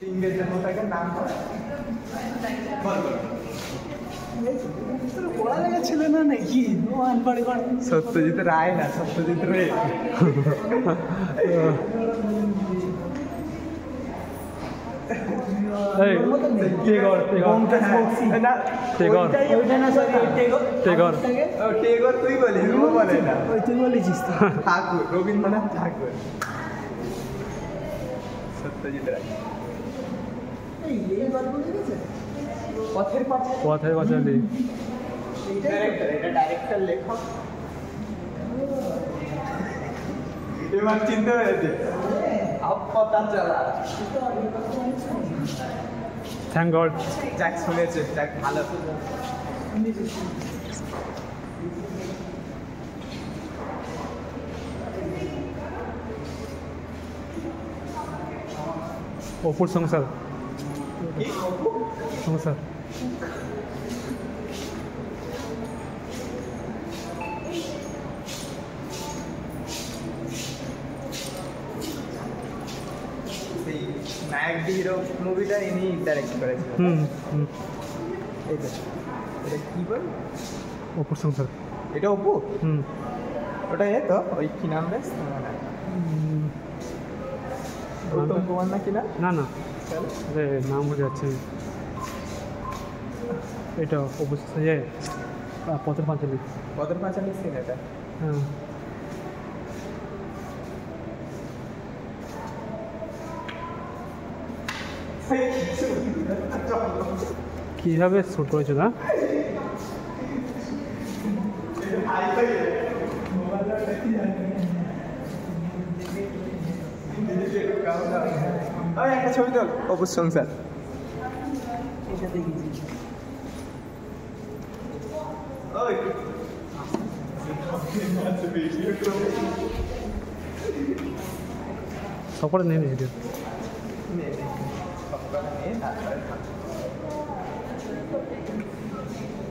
ইংরেজের মতো নাম পড়ালেখা ছিল না নাকি সত্যজিৎ রায় না, সত্যজিৎ রে। টেগর তুই বলিস, ও বলে না। তুই বলেছিস তো। ঠাকুর, রবীন্দ্রনাথ ঠাকুর। সত্যজিৎ রায়। পথের পাঁচালী। এটা ডাইরেক্টর, লেখক। এবার চিনতে পেরেছে। আপতা চালা। Thank god. যাক শুনেছে, যাক ভালো। অপুর সংসার। সংসার। নায়ক হিরো মুভিটা ইনি ডাইরেক্ট করেছিলেন। এটা কি বল? অপুর সংসার। এটা অপু? ওটা এ তো ওই কি নাম বেশ উত্তম কুমার না কি না? না না, আরে নাম হয়ে যাচ্ছে। এটা অবশ্যই পথের পাঁচালী। পথের পাঁচালী সিন এটা। হ্যাঁ। কিভাবে শুট করেছো না? একটা ছবি তোল, অপুর সংসার। সকলে নেই ভিডিও। নে